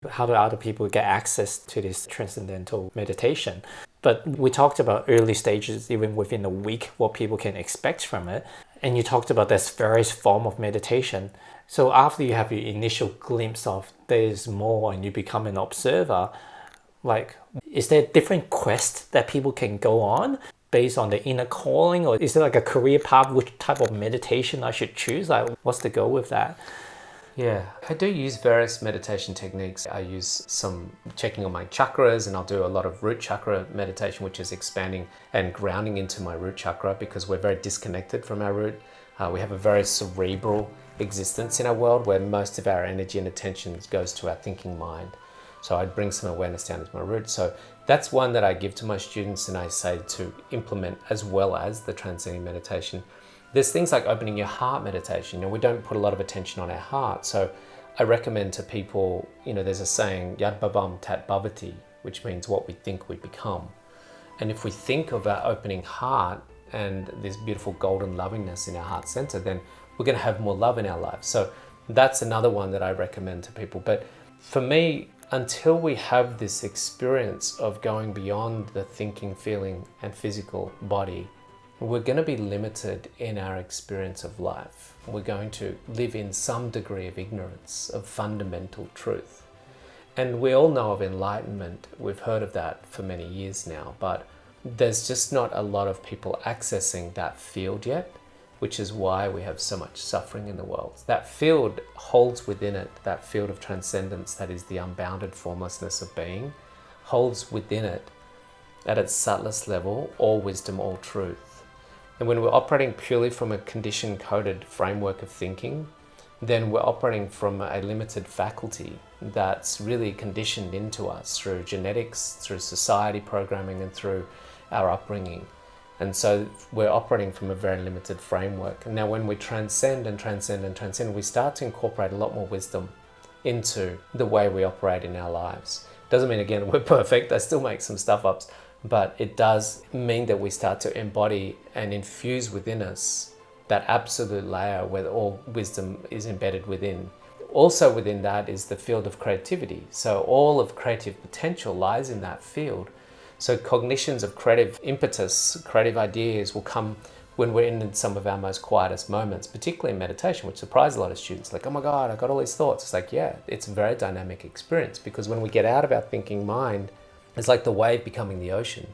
how do other people get access to this transcendental meditation? But we talked about early stages, even within a week, what people can expect from it. And you talked about this various form of meditation. So after you have your initial glimpse of there's more and you become an observer, like, is there a different quest that people can go on based on the inner calling? Or is there like a career path, which type of meditation I should choose? Like, what's the goal with that? Yeah, I do use various meditation techniques. I use some checking on my chakras, and I'll do a lot of root chakra meditation, which is expanding and grounding into my root chakra, because we're very disconnected from our root. We have a very cerebral existence in our world where most of our energy and attention goes to our thinking mind. So I'd bring some awareness down into my root. So that's one that I give to my students and I say to implement, as well as the transcending meditation. There's things like opening your heart meditation. We don't put a lot of attention on our heart. So I recommend to people, there's a saying, Yad Bhavam Tat Bhavati, which means what we think we become. And if we think of our opening heart and this beautiful golden lovingness in our heart center, then we're going to have more love in our lives. So that's another one that I recommend to people. But for me, until we have this experience of going beyond the thinking, feeling, and physical body, we're going to be limited in our experience of life. We're going to live in some degree of ignorance of fundamental truth. And we all know of enlightenment. We've heard of that for many years now, but there's just not a lot of people accessing that field yet, which is why we have so much suffering in the world. That field holds within it, that field of transcendence, that is the unbounded formlessness of being, holds within it, at its subtlest level, all wisdom, all truth. And when we're operating purely from a condition-coded framework of thinking, then we're operating from a limited faculty that's really conditioned into us through genetics, through society programming, and through our upbringing. And so we're operating from a very limited framework. And now when we transcend and transcend and transcend, we start to incorporate a lot more wisdom into the way we operate in our lives. Doesn't mean, again, we're perfect. I still make some stuff ups. But it does mean that we start to embody and infuse within us that absolute layer where all wisdom is embedded within. Also within that is the field of creativity. So all of creative potential lies in that field. So cognitions of creative impetus, creative ideas will come when we're in some of our most quietest moments, particularly in meditation, which surprised a lot of students. Like, oh my God, I got all these thoughts. It's like, yeah, it's a very dynamic experience, because when we get out of our thinking mind, it's like the wave becoming the ocean.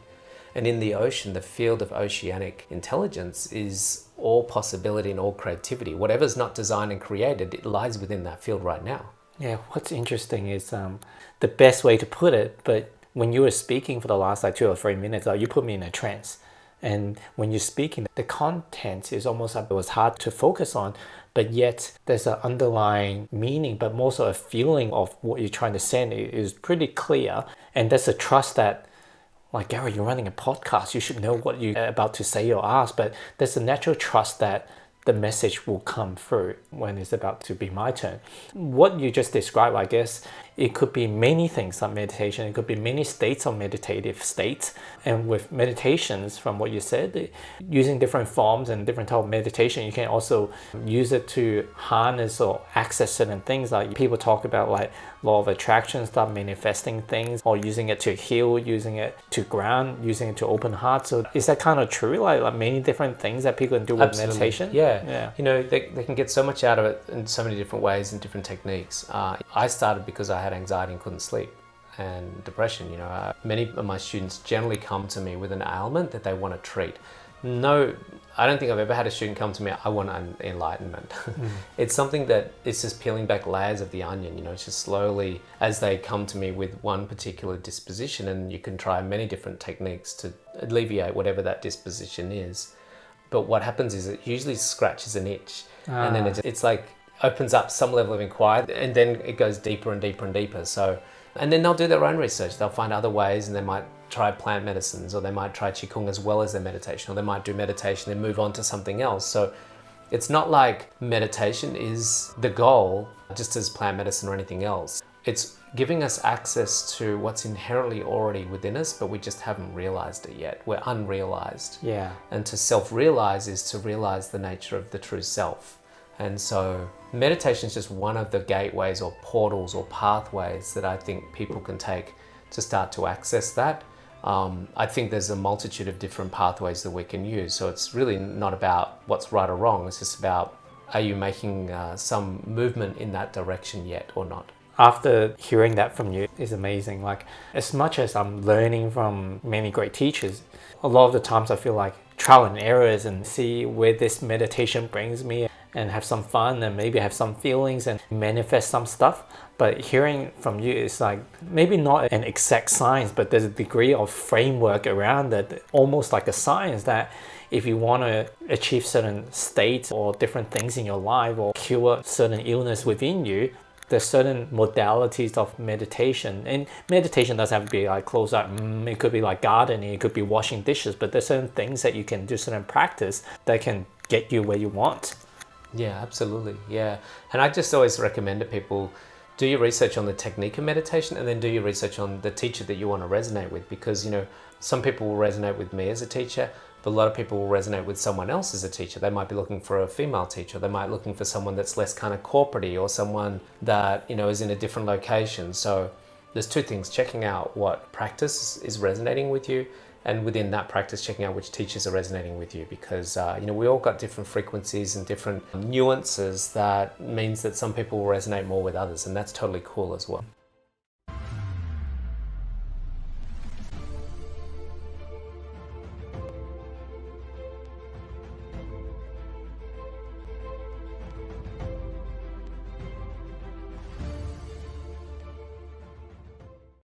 And in the ocean, the field of oceanic intelligence is all possibility and all creativity. Whatever's not designed and created, it lies within that field right now. Yeah, what's interesting is the best way to put it, but when you were speaking for the last 2 or 3 minutes, you put me in a trance. And when you're speaking, the content is almost like it was hard to focus on, but yet there's an underlying meaning, but more so a feeling of what you're trying to send is pretty clear. And there's a trust that, like, Gary, you're running a podcast, you should know what you're about to say or ask, but there's a natural trust that the message will come through when it's about to be my turn. What you just described, I guess, it could be many things on meditation. It could be many states of meditative states. And with meditations, from what you said, using different forms and different type of meditation, you can also use it to harness or access certain things. Like people talk about like law of attraction, start manifesting things, or using it to heal, using it to ground, using it to open heart. So is that kind of true? Like many different things that people can do with Absolutely. meditation? Yeah. They can get so much out of it in so many different ways and different techniques. I started because I had anxiety and couldn't sleep, and depression. Many of my students generally come to me with an ailment that they want to treat. No, I don't think I've ever had a student come to me, I want an enlightenment. It's something that it's just peeling back layers of the onion. It's just slowly, as they come to me with one particular disposition, and you can try many different techniques to alleviate whatever that disposition is. But what happens is it usually scratches an itch, and then it's like opens up some level of inquiry, and then it goes deeper and deeper and deeper. So, and then they'll do their own research. They'll find other ways, and they might try plant medicines, or they might try Qigong as well as their meditation, or they might do meditation and move on to something else. So it's not like meditation is the goal, just as plant medicine or anything else. It's giving us access to what's inherently already within us, but we just haven't realized it yet. We're unrealized. Yeah. And to self-realize is to realize the nature of the true self. And so meditation is just one of the gateways or portals or pathways that I think people can take to start to access that. I think there's a multitude of different pathways that we can use. So it's really not about what's right or wrong. It's just about, are you making some movement in that direction yet or not? After hearing that from you is amazing. Like, as much as I'm learning from many great teachers, a lot of the times I feel like trial and errors and see where this meditation brings me and have some fun and maybe have some feelings and manifest some stuff. But hearing from you is like maybe not an exact science, but there's a degree of framework around it, almost like a science, that if you want to achieve certain states or different things in your life or cure certain illness within you, there's certain modalities of meditation. And meditation doesn't have to be like close up. It could be like gardening, it could be washing dishes, but there's certain things that you can do, certain practice that can get you where you want. Yeah, absolutely. Yeah. And I just always recommend to people, do your research on the technique of meditation and then do your research on the teacher that you want to resonate with. Because, some people will resonate with me as a teacher, but a lot of people will resonate with someone else as a teacher. They might be looking for a female teacher. They might be looking for someone that's less kind of corporate-y, or someone that, is in a different location. So there's two things: checking out what practice is resonating with you, and within that practice, checking out which teachers are resonating with you, because we all got different frequencies and different nuances. That means that some people will resonate more with others, and that's totally cool as well.